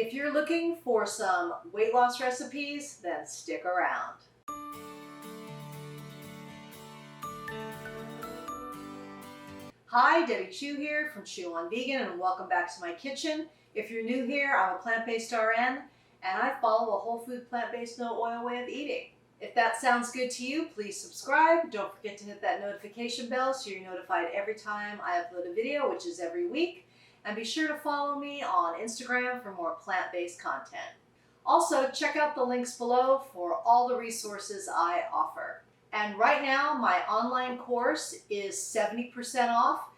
If you're looking for some weight loss recipes, then stick around. Hi, Debbie Chu here from Chew on Vegan, and welcome back to my kitchen. If you're new here, I'm a plant-based RN, and I follow a whole food, plant-based, no oil way of eating. If that sounds good to you, please subscribe. Don't forget to hit that notification bell so you're notified every time I upload a video, which is every week. And be sure to follow me on Instagram for more plant-based content. Also, check out the links below for all the resources I offer. And right now, my online course is 70% off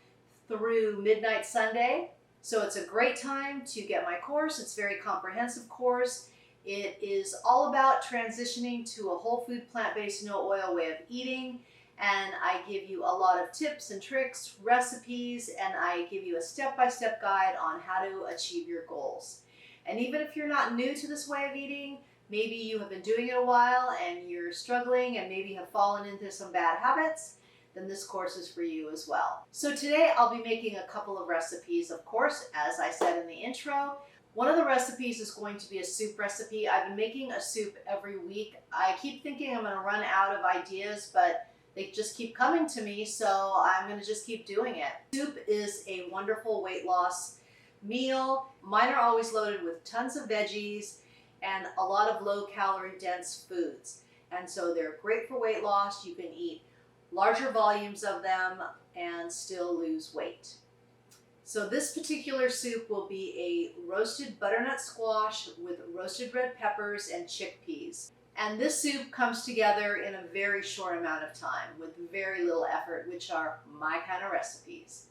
through midnight Sunday. So it's a great time to get my course. It's a very comprehensive course. It is all about transitioning to a whole food, plant-based, no oil way of eating. And I give you a lot of tips and tricks, recipes, and I give you a step-by-step guide on how to achieve your goals. And even if you're not new to this way of eating, maybe you have been doing it a while and you're struggling and maybe have fallen into some bad habits, then this course is for you as well. So today I'll be making a couple of recipes, of course, as I said in the intro. One of the recipes is going to be a soup recipe. I've been making a soup every week. I keep thinking I'm going to run out of ideas, but they just keep coming to me, so I'm going to just keep doing it. Soup is a wonderful weight loss meal. Mine are always loaded with tons of veggies and a lot of low-calorie dense foods. And so they're great for weight loss. You can eat larger volumes of them and still lose weight. So this particular soup will be a roasted butternut squash with roasted red peppers and chickpeas. And this soup comes together in a very short amount of time with very little effort, which are my kind of recipes.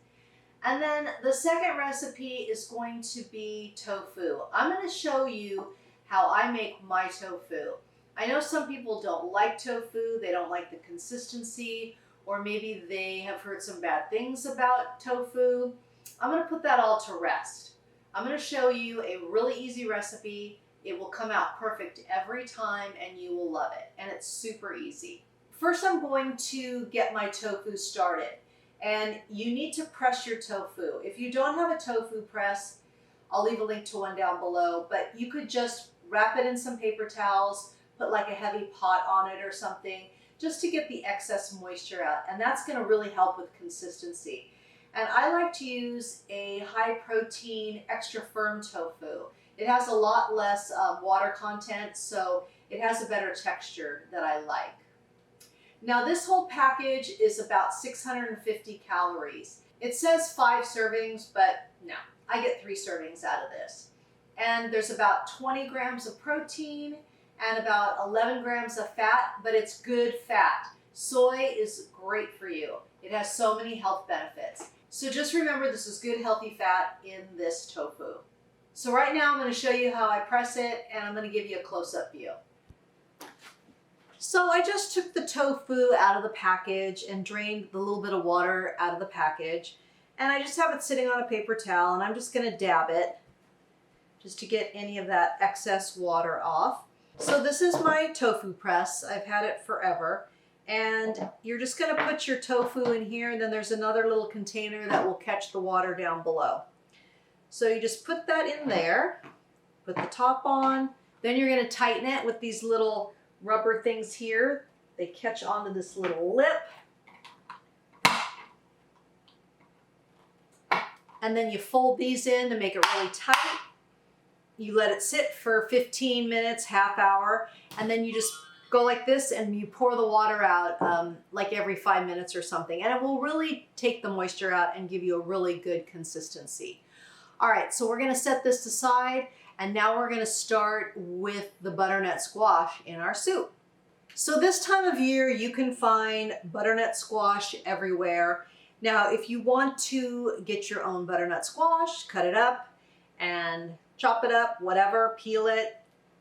And then the second recipe is going to be tofu. I'm going to show you how I make my tofu. I know some people don't like tofu, they don't like the consistency, or maybe they have heard some bad things about tofu. I'm going to put that all to rest. I'm going to show you a really easy recipe. It will come out perfect every time and you will love it. And it's super easy. First, I'm going to get my tofu started. And you need to press your tofu. If you don't have a tofu press, I'll leave a link to one down below, but you could just wrap it in some paper towels, put like a heavy pot on it or something, just to get the excess moisture out. And that's gonna really help with consistency. And I like to use a high protein, extra firm tofu. It has a lot less water content, so it has a better texture that I like. Now this whole package is about 650 calories. It says 5 servings, but no, I get 3 servings out of this. And there's about 20 grams of protein and about 11 grams of fat, but it's good fat. Soy is great for you. It has so many health benefits. So just remember, this is good healthy fat in this tofu. So right now I'm going to show you how I press it, and I'm going to give you a close-up view. So I just took the tofu out of the package and drained the little bit of water out of the package. And I just have it sitting on a paper towel, and I'm just going to dab it just to get any of that excess water off. So this is my tofu press. I've had it forever. And you're just going to put your tofu in here, and then there's another little container that will catch the water down below. So you just put that in there, put the top on, then you're going to tighten it with these little rubber things here. They catch onto this little lip. And then you fold these in to make it really tight. You let it sit for 15 minutes, half hour, and then you just go like this and you pour the water out like every 5 minutes or something. And it will really take the moisture out and give you a really good consistency. All right, so we're gonna set this aside, and now we're gonna start with the butternut squash in our soup. So this time of year, you can find butternut squash everywhere. Now, if you want to get your own butternut squash, cut it up and chop it up, whatever, peel it,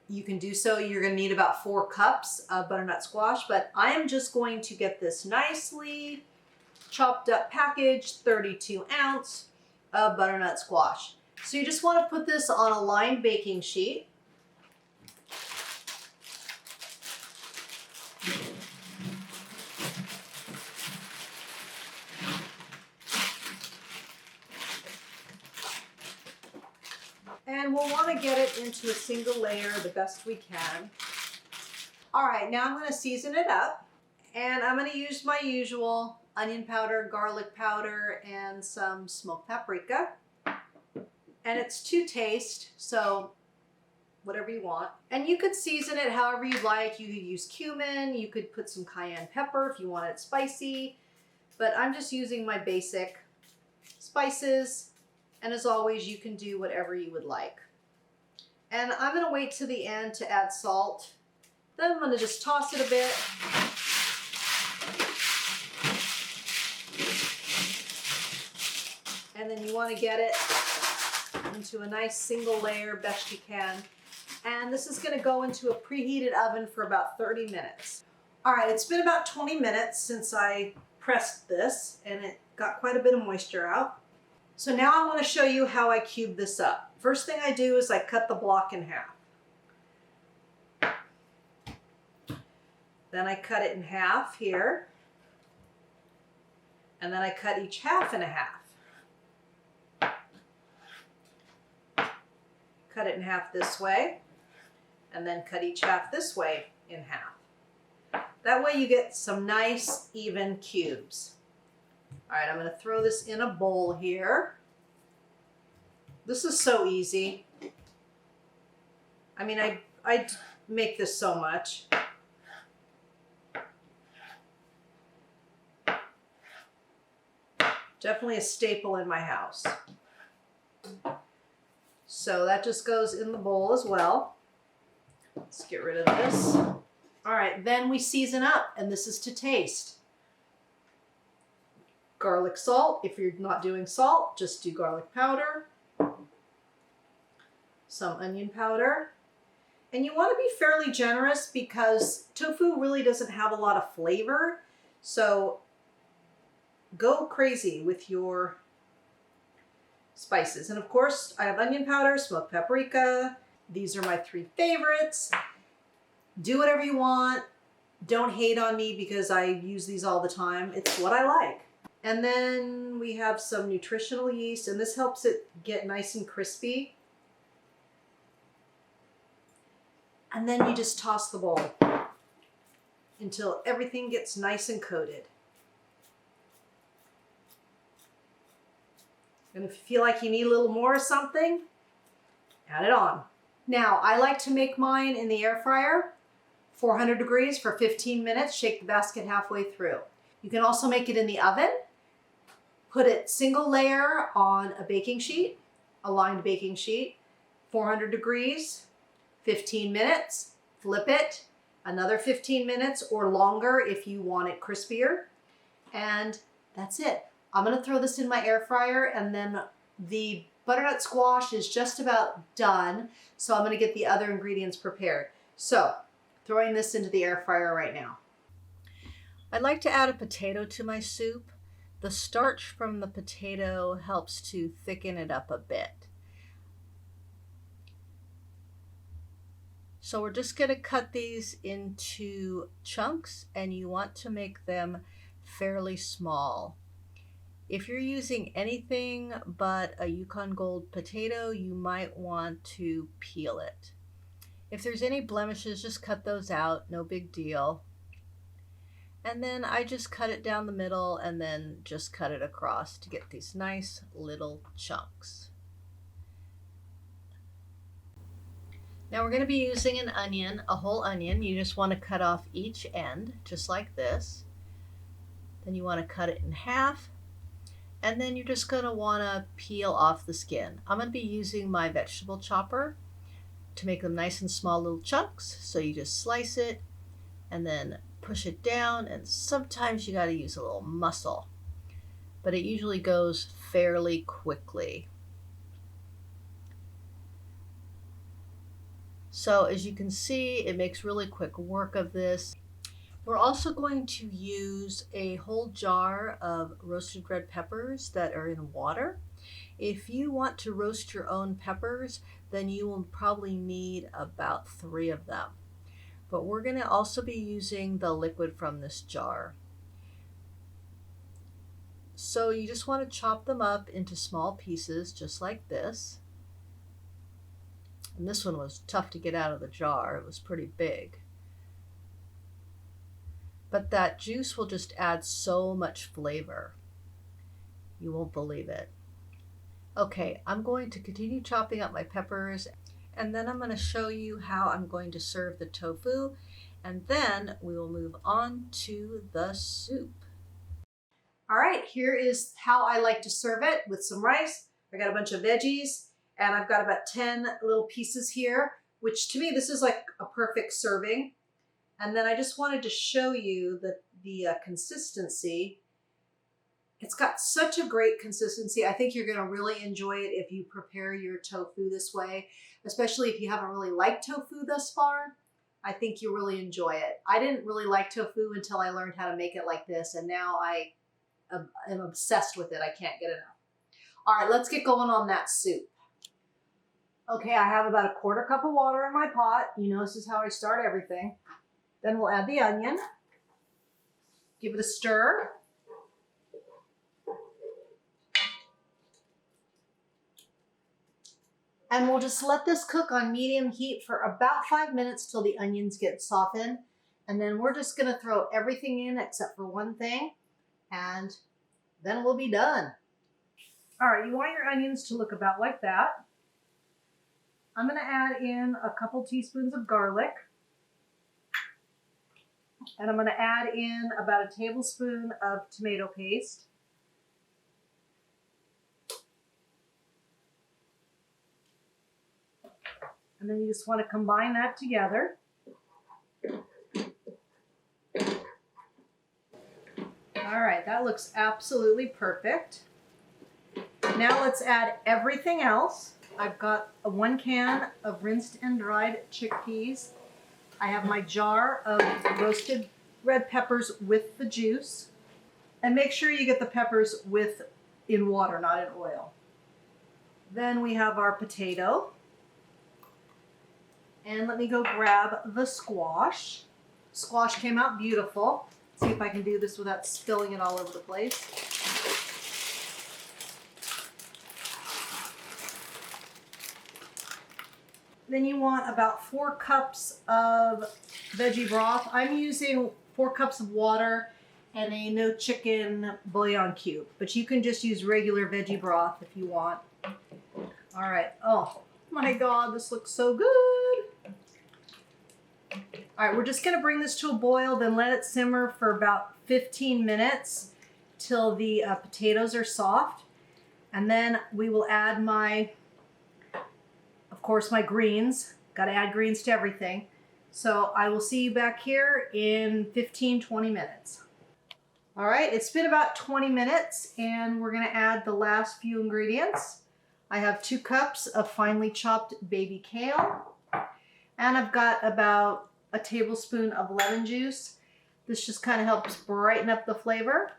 you can do so. You're gonna need about 4 cups of butternut squash, but I am just going to get this nicely chopped up package, 32 ounce of butternut squash. So you just wanna put this on a lined baking sheet. And we'll want to get it into a single layer the best we can. All right, now I'm going to season it up. And I'm going to use my usual onion powder, garlic powder, and some smoked paprika. And it's to taste, so whatever you want. And you could season it however you like. You could use cumin, you could put some cayenne pepper if you want it spicy. But I'm just using my basic spices. And as always, you can do whatever you would like. And I'm going to wait to the end to add salt. Then I'm going to just toss it a bit. And then you want to get it into a nice single layer best you can. And this is going to go into a preheated oven for about 30 minutes. All right, it's been about 20 minutes since I pressed this, and it got quite a bit of moisture out. So now I want to show you how I cube this up. First thing I do is I cut the block in half. Then I cut it in half here. And then I cut each half in half. Cut it in half this way, and then cut each half this way in half. That way you get some nice even cubes. All right, I'm going to throw this in a bowl here. This is so easy. I mean, I make this so much. Definitely a staple in my house. So that just goes in the bowl as well. Let's get rid of this. All right, then we season up, and this is to taste. Garlic salt. If you're not doing salt, just do garlic powder. Some onion powder. And you want to be fairly generous because tofu really doesn't have a lot of flavor. So go crazy with your spices. And of course, I have onion powder, smoked paprika. These are my 3 favorites. Do whatever you want. Don't hate on me because I use these all the time. It's what I like. And then we have some nutritional yeast, and this helps it get nice and crispy. And then you just toss the bowl until everything gets nice and coated. And if you feel like you need a little more of something, add it on. Now, I like to make mine in the air fryer, 400 degrees for 15 minutes. Shake the basket halfway through. You can also make it in the oven. Put it single layer on a baking sheet, a lined baking sheet, 400 degrees, 15 minutes. Flip it, another 15 minutes or longer if you want it crispier. And that's it. I'm going to throw this in my air fryer, and then the butternut squash is just about done. So I'm going to get the other ingredients prepared. So throwing this into the air fryer right now. I'd like to add a potato to my soup. The starch from the potato helps to thicken it up a bit. So we're just going to cut these into chunks, and you want to make them fairly small. If you're using anything but a Yukon Gold potato, you might want to peel it. If there's any blemishes, just cut those out, no big deal. And then I just cut it down the middle and then just cut it across to get these nice little chunks. Now we're going to be using an onion, a whole onion. You just want to cut off each end, just like this. Then you want to cut it in half. And then you're just going to want to peel off the skin. I'm going to be using my vegetable chopper to make them nice and small little chunks. So you just slice it and then push it down, and sometimes you got to use a little muscle, but it usually goes fairly quickly. So as you can see, it makes really quick work of this. We're also going to use a whole jar of roasted red peppers that are in water. If you want to roast your own peppers, then you will probably need about 3 of them. But we're going to also be using the liquid from this jar. So you just want to chop them up into small pieces, just like this. And this one was tough to get out of the jar. It was pretty big. But that juice will just add so much flavor. You won't believe it. Okay, I'm going to continue chopping up my peppers, and then I'm going to show you how I'm going to serve the tofu, and then we will move on to the soup. All right, here is how I like to serve it with some rice. I got a bunch of veggies, and I've got about 10 little pieces here, which to me, this is like a perfect serving. And then I just wanted to show you the consistency. It's got such a great consistency. I think you're going to really enjoy it if you prepare your tofu this way, especially if you haven't really liked tofu thus far. I think you'll really enjoy it. I didn't really like tofu until I learned how to make it like this, and now I am obsessed with it. I can't get enough. All right, let's get going on that soup. Okay, I have about a quarter cup of water in my pot. You know, this is how I start everything. Then we'll add the onion. Give it a stir. And we'll just let this cook on medium heat for about 5 minutes till the onions get softened. And then we're just gonna throw everything in except for one thing, and then we'll be done. All right, you want your onions to look about like that. I'm gonna add in a couple teaspoons of garlic. And I'm gonna add in about a tablespoon of tomato paste. And then you just want to combine that together. All right, that looks absolutely perfect. Now let's add everything else. I've got 1 can of rinsed and dried chickpeas. I have my jar of roasted red peppers with the juice. And make sure you get the peppers in water, not in oil. Then we have our potato. And let me go grab the squash. Squash came out beautiful. See if I can do this without spilling it all over the place. Then you want about 4 cups of veggie broth. I'm using 4 cups of water and a no chicken bouillon cube, but you can just use regular veggie broth if you want. All right, oh my God, this looks so good. All right, we're just gonna bring this to a boil, then let it simmer for about 15 minutes till the potatoes are soft. And then we will add of course, my greens. Gotta add greens to everything. So I will see you back here in 15-20 minutes. All right, it's been about 20 minutes and we're gonna add the last few ingredients. I have 2 cups of finely chopped baby kale, and I've got about a tablespoon of lemon juice. This just kind of helps brighten up the flavor.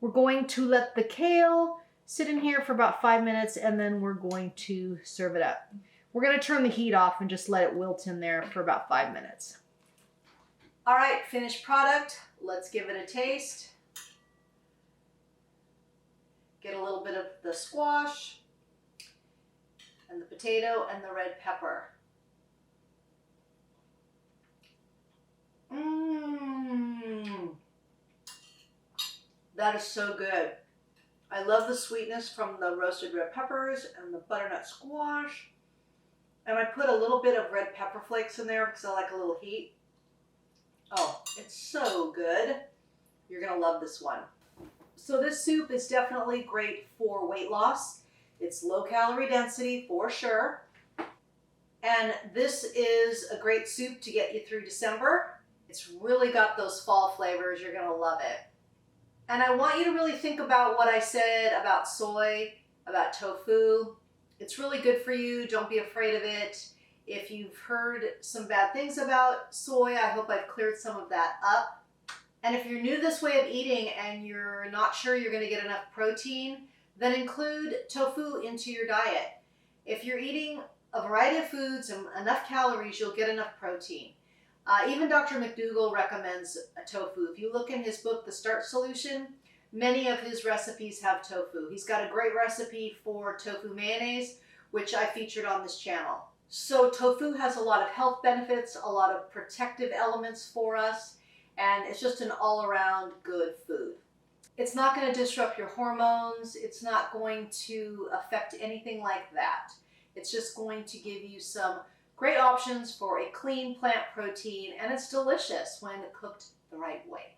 We're going to let the kale sit in here for about 5 minutes, and then we're going to serve it up. We're going to turn the heat off and just let it wilt in there for about 5 minutes. All right, finished product. Let's give it a taste. Get a little bit of the squash and the potato and the red pepper. That is so good. I love the sweetness from the roasted red peppers and the butternut squash. And I put a little bit of red pepper flakes in there because I like a little heat. Oh, it's so good. You're gonna love this one. So this soup is definitely great for weight loss. It's low calorie density for sure. And this is a great soup to get you through December. It's really got those fall flavors. You're gonna love it. And I want you to really think about what I said about soy, about tofu. It's really good for you. Don't be afraid of it. If you've heard some bad things about soy, I hope I've cleared some of that up. And if you're new to this way of eating and you're not sure you're gonna get enough protein, then include tofu into your diet. If you're eating a variety of foods and enough calories, you'll get enough protein. Even Dr. McDougall recommends tofu. If you look in his book, The Start Solution, many of his recipes have tofu. He's got a great recipe for tofu mayonnaise, which I featured on this channel. So tofu has a lot of health benefits, a lot of protective elements for us, and it's just an all-around good food. It's not going to disrupt your hormones. It's not going to affect anything like that. It's just going to give you some great options for a clean plant protein, and it's delicious when cooked the right way.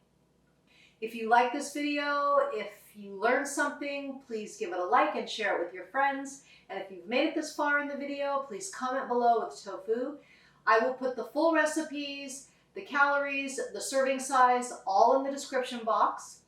If you like this video, if you learned something, please give it a like and share it with your friends. And if you've made it this far in the video, please comment below with tofu. I will put the full recipes, the calories, the serving size, all in the description box.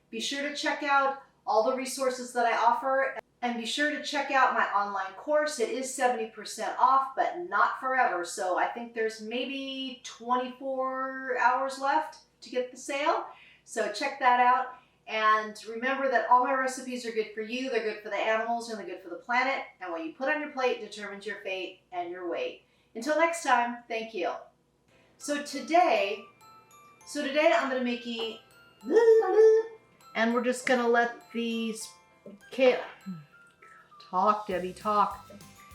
Be sure to check out all the resources that I offer, and be sure to check out my online course. It is 70% off, but not forever. So I think there's maybe 24 hours left to get the sale. So check that out. And remember that all my recipes are good for you, they're good for the animals, and they're good for the planet. And what you put on your plate determines your fate and your weight. Until next time, thank you. So today I'm going to make and we're just going to let these talk, Debbie, talk.